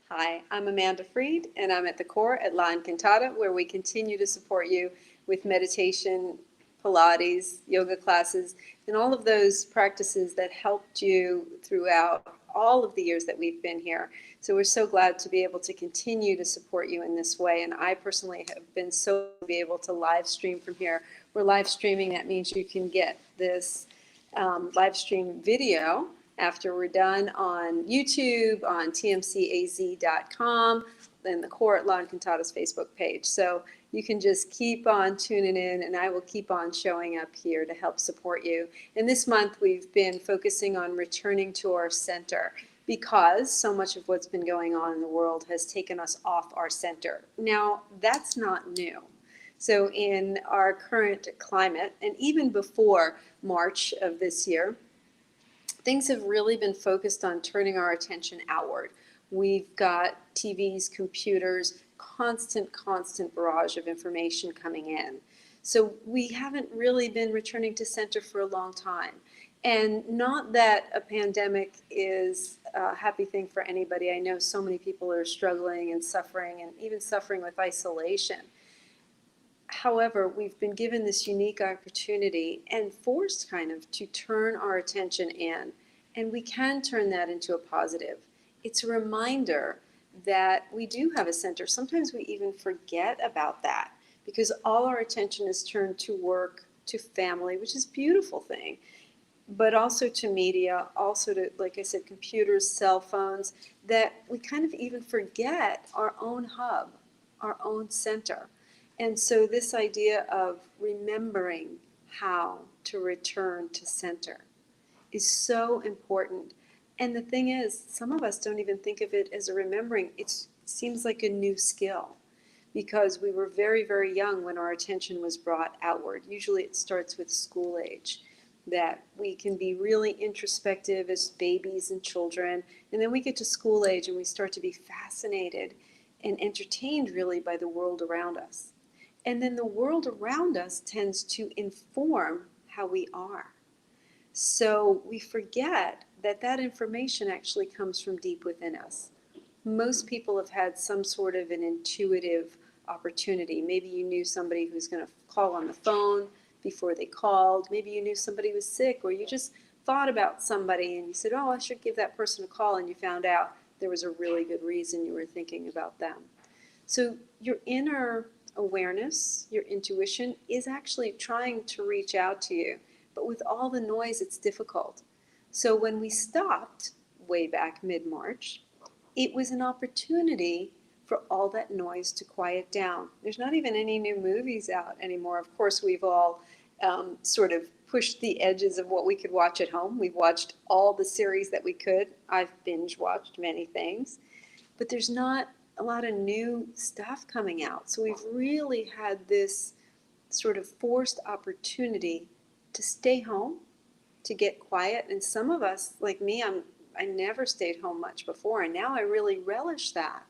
Hi, I'm Amanda Freed, and I'm at the core at La Encantada, where we continue to support you with meditation, Pilates, yoga classes, and all of those practices that helped you throughout all of the years that we've been here. So we're so glad to be able to continue to support you in this way. And I personally have been so be able to live stream from here. We're live streaming. That means you can get this live stream video after we're done on YouTube, on tmcaz.com, and the Core at La Encantada's Facebook page. So you can just keep on tuning in, and I will keep on showing up here to help support you. And this month we've been focusing on returning to our center because so much of what's been going on in the world has taken us off our center. Now, that's not new. So in our current climate, and even before March of this year, things have really been focused on turning our attention outward. We've got TVs, computers, constant barrage of information coming in. So we haven't really been returning to center for a long time. And not that a pandemic is a happy thing for anybody. I know so many people are struggling and even suffering with isolation. However, we've been given this unique opportunity and forced kind of to turn our attention in, and we can turn that into a positive. It's a reminder that we do have a center. Sometimes we even forget about that because all our attention is turned to work, to family, which is a beautiful thing, but also to media, also to, like I said, computers, cell phones, that we kind of even forget our own hub, our own center. And so this idea of remembering how to return to center is so important. And the thing is, some of us don't even think of it as a remembering. It seems like a new skill because we were very, very young when our attention was brought outward. Usually it starts with school age, that we can be really introspective as babies and children. And then we get to school age and we start to be fascinated and entertained really by the world around us. And then the world around us tends to inform how we are. So we forget that that information actually comes from deep within us. Most people have had some sort of an intuitive opportunity. Maybe you knew somebody who's going to call on the phone before they called. Maybe you knew somebody was sick, or you just thought about somebody and you said, oh, I should give that person a call, and you found out there was a really good reason you were thinking about them. So your inner awareness, your intuition, is actually trying to reach out to you. But with all the noise, it's difficult. So when we stopped way back mid-March, it was an opportunity for all that noise to quiet down. There's not even any new movies out anymore. Of course, we've all sort of pushed the edges of what we could watch at home. We've watched all the series that we could. I've binge watched many things. But there's not a lot of new stuff coming out. So we've really had this sort of forced opportunity to stay home, to get quiet. And some of us, like me, I never stayed home much before, and now I really relish that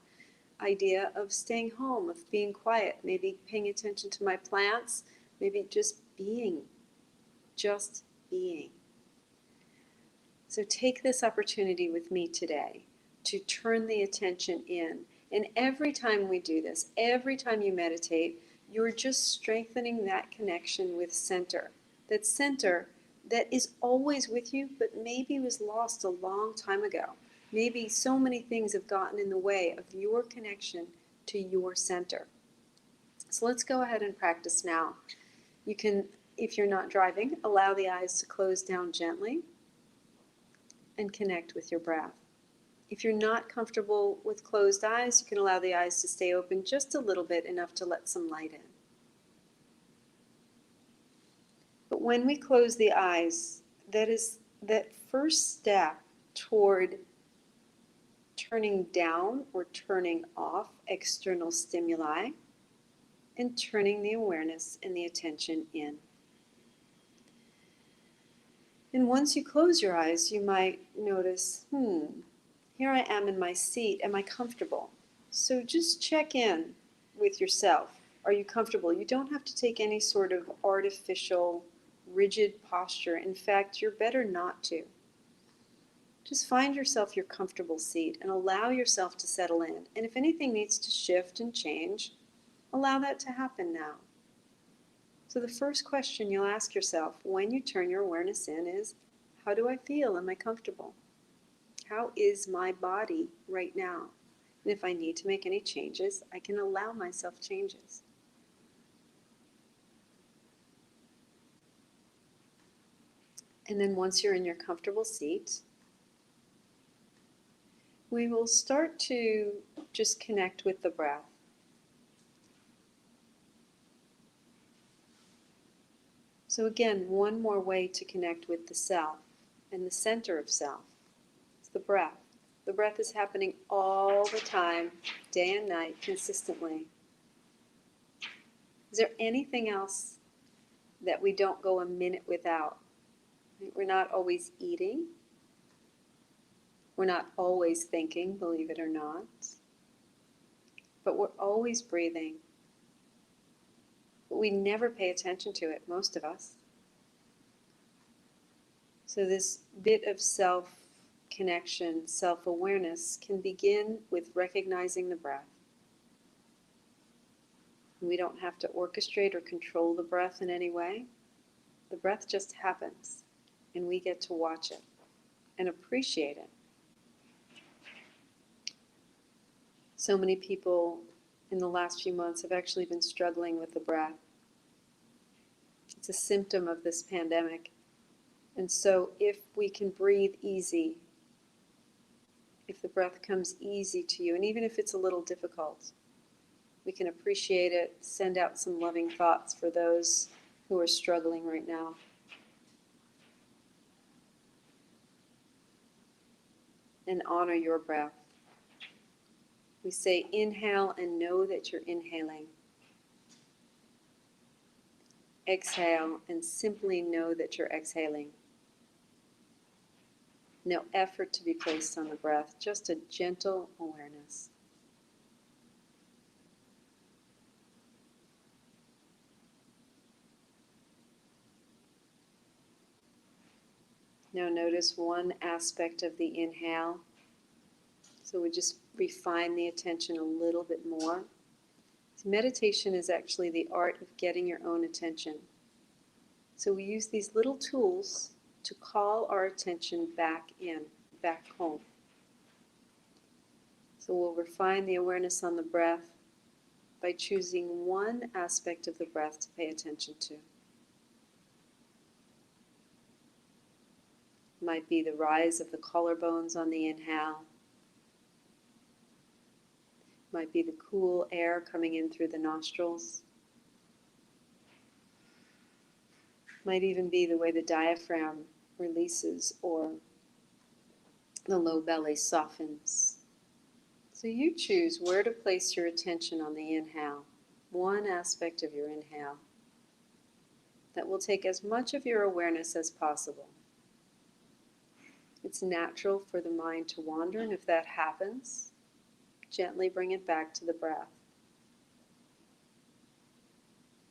idea of staying home, of being quiet, maybe paying attention to my plants, maybe just being. So take this opportunity with me today to turn the attention in. And every time we do this, every time you meditate, you're just strengthening that connection with center. That center that is always with you, but maybe was lost a long time ago. Maybe so many things have gotten in the way of your connection to your center. So let's go ahead and practice now. You can, if you're not driving, allow the eyes to close down gently and connect with your breath. If you're not comfortable with closed eyes, you can allow the eyes to stay open just a little bit, enough to let some light in. But when we close the eyes, that is that first step toward turning down or turning off external stimuli and turning the awareness and the attention in. And once you close your eyes, you might notice, here I am in my seat. Am I comfortable? So just check in with yourself. Are you comfortable? You don't have to take any sort of artificial, rigid posture. In fact, you're better not to. Just find yourself your comfortable seat and allow yourself to settle in. And if anything needs to shift and change, allow that to happen now. So the first question you'll ask yourself when you turn your awareness in is, how do I feel? Am I comfortable? How is my body right now? And if I need to make any changes, I can allow myself changes. And then once you're in your comfortable seat, we will start to just connect with the breath. So again, one more way to connect with the self and the center of self is the breath. The breath is happening all the time, day and night, consistently. Is there anything else that we don't go a minute without? We're not always eating. We're not always thinking, believe it or not. But we're always breathing. But we never pay attention to it, most of us. So this bit of self-connection, self-awareness can begin with recognizing the breath. We don't have to orchestrate or control the breath in any way. The breath just happens, and we get to watch it and appreciate it. So many people in the last few months have actually been struggling with the breath. It's a symptom of this pandemic. And so if we can breathe easy, if the breath comes easy to you, and even if it's a little difficult, we can appreciate it, send out some loving thoughts for those who are struggling right now. And honor your breath. We say inhale and know that you're inhaling. Exhale and simply know that you're exhaling. No effort to be placed on the breath, just a gentle awareness. Now notice one aspect of the inhale. So we just refine the attention a little bit more. So meditation is actually the art of getting your own attention. So we use these little tools to call our attention back in, back home. So we'll refine the awareness on the breath by choosing one aspect of the breath to pay attention to. It might be the rise of the collarbones on the inhale. It might be the cool air coming in through the nostrils. It might even be the way the diaphragm releases or the low belly softens. So you choose where to place your attention on the inhale, one aspect of your inhale that will take as much of your awareness as possible. It's natural for the mind to wander, and if that happens, gently bring it back to the breath.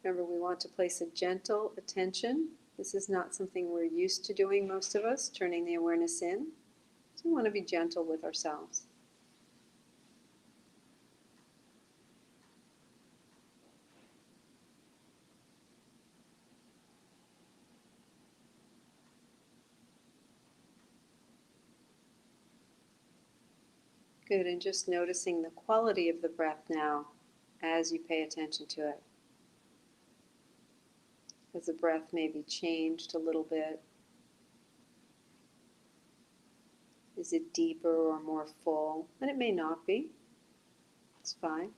Remember, we want to place a gentle attention. This is not something we're used to doing, most of us, turning the awareness in. So we want to be gentle with ourselves. Good, and just noticing the quality of the breath now as you pay attention to it. As the breath may be changed a little bit. Is it deeper or more full? And it may not be. It's fine.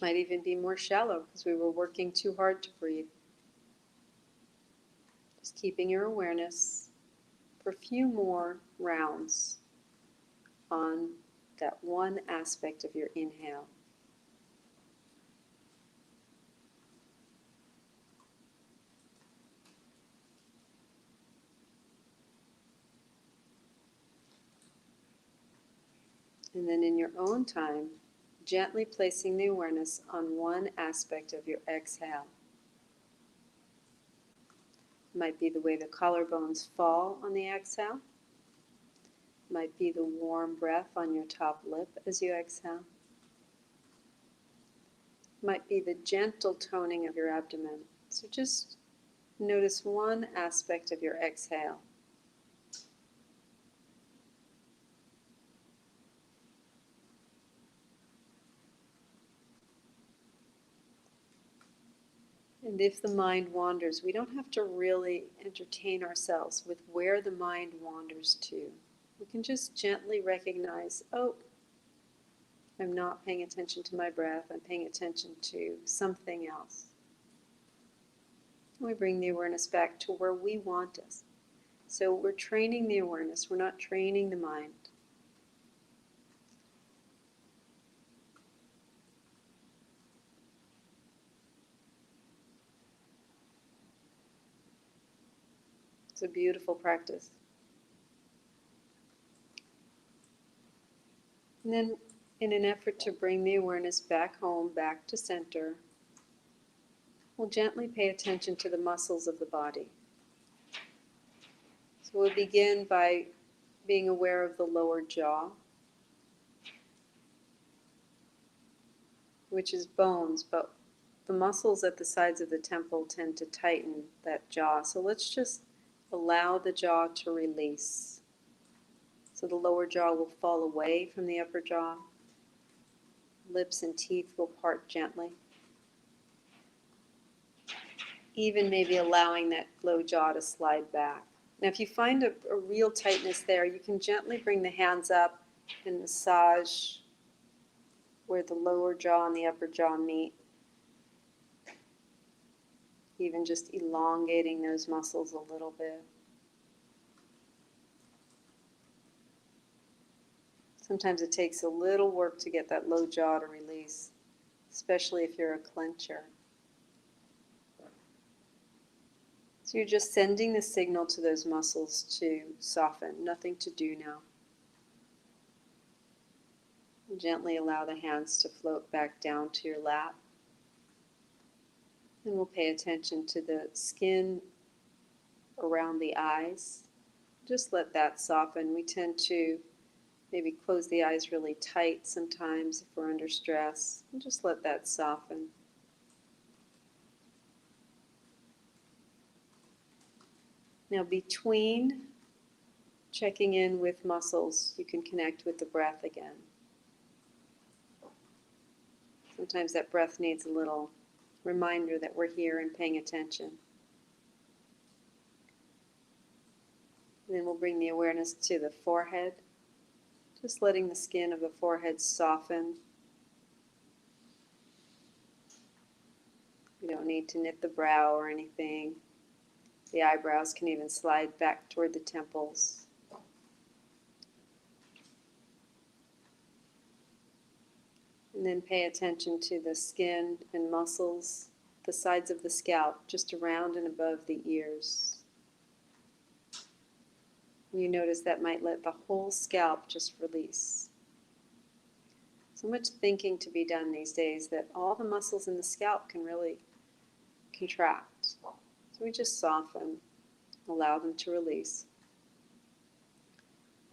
Might even be more shallow because we were working too hard to breathe. Just keeping your awareness for a few more rounds on that one aspect of your inhale. And then in your own time, gently placing the awareness on one aspect of your exhale. It might be the way the collarbones fall on the exhale. It might be the warm breath on your top lip as you exhale. It might be the gentle toning of your abdomen. So just notice one aspect of your exhale. And if the mind wanders, we don't have to really entertain ourselves with where the mind wanders to. We can just gently recognize, oh, I'm not paying attention to my breath, I'm paying attention to something else. And we bring the awareness back to where we want us. So we're training the awareness, we're not training the mind. It's a beautiful practice. And then, in an effort to bring the awareness back home, back to center, we'll gently pay attention to the muscles of the body. So we'll begin by being aware of the lower jaw, which is bones, but the muscles at the sides of the temple tend to tighten that jaw. So let's just allow the jaw to release. So the lower jaw will fall away from the upper jaw. Lips and teeth will part gently. Even maybe allowing that low jaw to slide back. Now if you find a real tightness there, you can gently bring the hands up and massage where the lower jaw and the upper jaw meet. Even just elongating those muscles a little bit. Sometimes it takes a little work to get that low jaw to release, especially if you're a clencher. So you're just sending the signal to those muscles to soften, nothing to do now. Gently allow the hands to float back down to your lap. And we'll pay attention to the skin around the eyes. Just let that soften. We tend to maybe close the eyes really tight sometimes if we're under stress. And just let that soften. Now between checking in with muscles, you can connect with the breath again. Sometimes that breath needs a little reminder that we're here and paying attention. And then we'll bring the awareness to the forehead, just letting the skin of the forehead soften. We don't need to knit the brow or anything. The eyebrows can even slide back toward the temples. And then pay attention to the skin and muscles, the sides of the scalp, just around and above the ears. You notice that might let the whole scalp just release. So much thinking to be done these days that all the muscles in the scalp can really contract. So we just soften, allow them to release.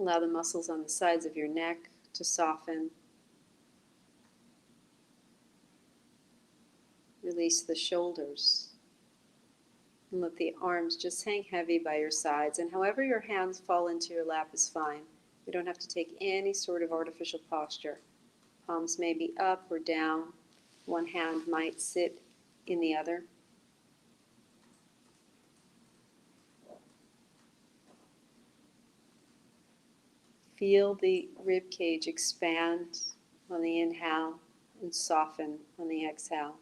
Allow the muscles on the sides of your neck to soften. Release the shoulders. And let the arms just hang heavy by your sides. And however your hands fall into your lap is fine. We don't have to take any sort of artificial posture. Palms may be up or down. One hand might sit in the other. Feel the rib cage expand on the inhale and soften on the exhale.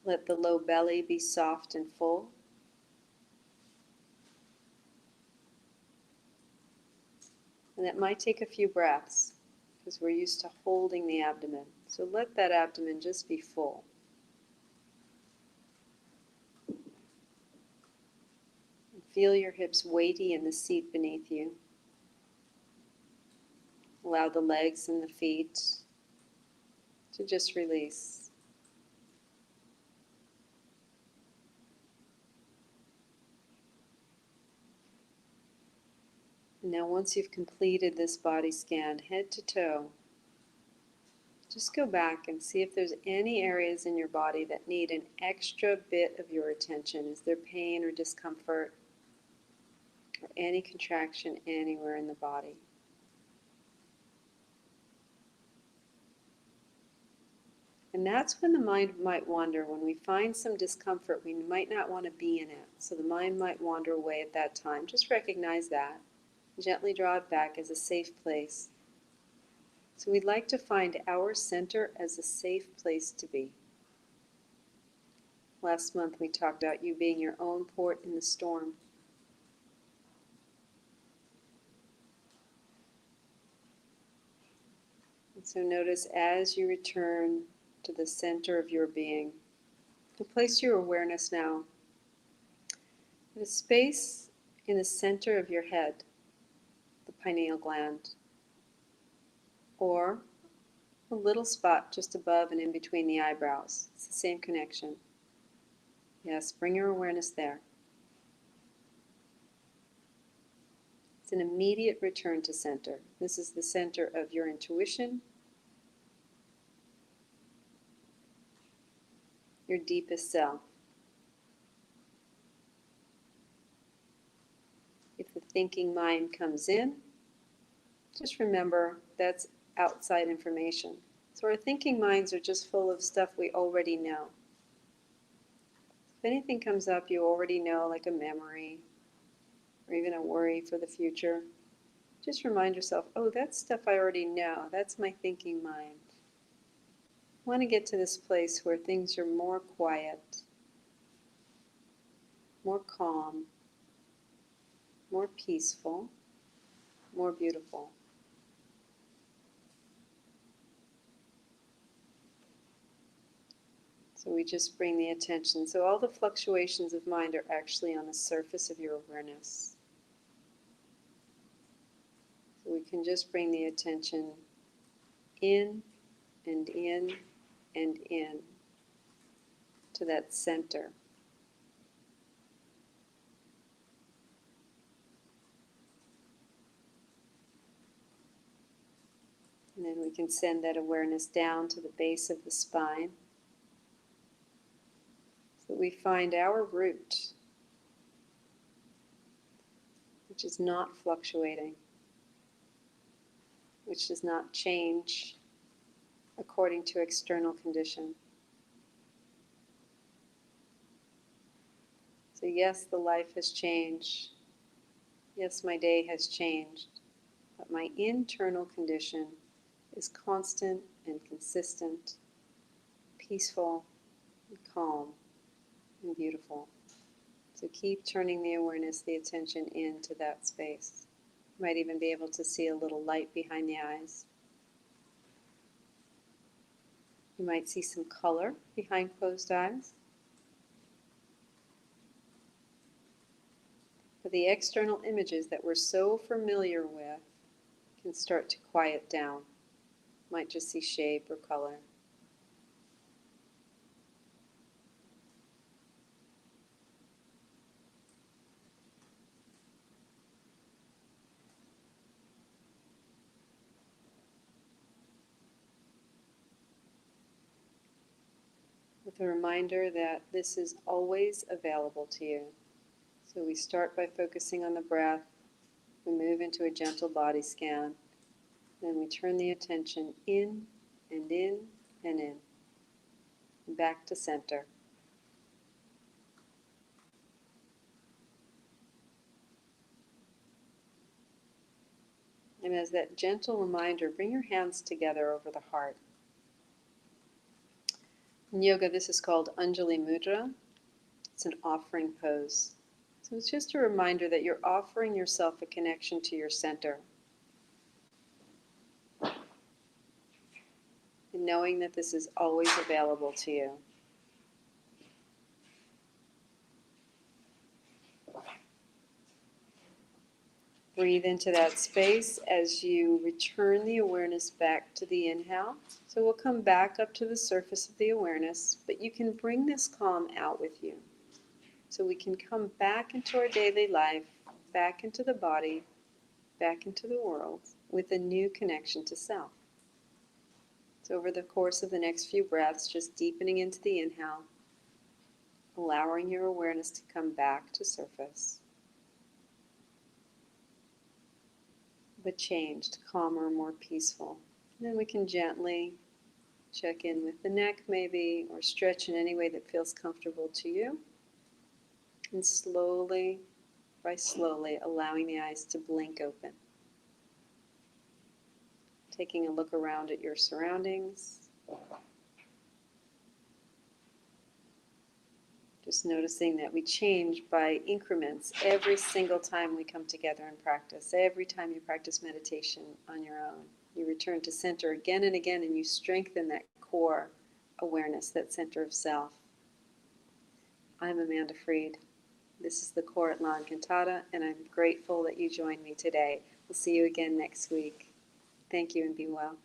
Let the low belly be soft and full. And that might take a few breaths because we're used to holding the abdomen. So let that abdomen just be full. And feel your hips weighty in the seat beneath you. Allow the legs and the feet to just release. Now, once you've completed this body scan, head to toe, just go back and see if there's any areas in your body that need an extra bit of your attention. Is there pain or discomfort or any contraction anywhere in the body? And that's when the mind might wander. When we find some discomfort, we might not want to be in it. So the mind might wander away at that time. Just recognize that. Gently draw it back as a safe place. So we'd like to find our center as a safe place to be. Last month we talked about you being your own port in the storm. And so notice as you return to the center of your being, and place your awareness now in a space in the center of your head, the pineal gland, or a little spot just above and in between the eyebrows. It's the same connection. Yes, bring your awareness there. It's an immediate return to center. This is the center of your intuition, your deepest self. If the thinking mind comes in, just remember that's outside information. So our thinking minds are just full of stuff we already know. If anything comes up you already know, like a memory or even a worry for the future, just remind yourself, oh, that's stuff I already know. That's my thinking mind. I want to get to this place where things are more quiet, more calm, more peaceful, more beautiful. So we just bring the attention. So all the fluctuations of mind are actually on the surface of your awareness. So we can just bring the attention in and in and in to that center. And then we can send that awareness down to the base of the spine so that we find our root, which is not fluctuating, which does not change according to external condition. So yes, the life has changed. Yes, my day has changed. But my internal condition is constant and consistent, peaceful and calm and beautiful. So keep turning the awareness, the attention into that space. You might even be able to see a little light behind the eyes. You might see some color behind closed eyes. But the external images that we're so familiar with can start to quiet down. Might just see shape or color. With a reminder that this is always available to you. So we start by focusing on the breath, we move into a gentle body scan, then we turn the attention in and in and in, and back to center. And as that gentle reminder, bring your hands together over the heart. In yoga, this is called Anjali Mudra. It's an offering pose. So it's just a reminder that you're offering yourself a connection to your center. And knowing that this is always available to you. Breathe into that space as you return the awareness back to the inhale. So we'll come back up to the surface of the awareness, but you can bring this calm out with you. So we can come back into our daily life, back into the body, back into the world with a new connection to self. So over the course of the next few breaths, just deepening into the inhale, allowing your awareness to come back to surface, but changed, calmer, more peaceful. And then we can gently check in with the neck maybe, or stretch in any way that feels comfortable to you. And slowly, by slowly, allowing the eyes to blink open. Taking a look around at your surroundings. Just noticing that we change by increments every single time we come together and practice. Every time you practice meditation on your own, you return to center again and again, and you strengthen that core awareness, that center of self. I'm Amanda Freed. This is the Core at La Encantada, and I'm grateful that you joined me today. We'll see you again next week. Thank you and be well.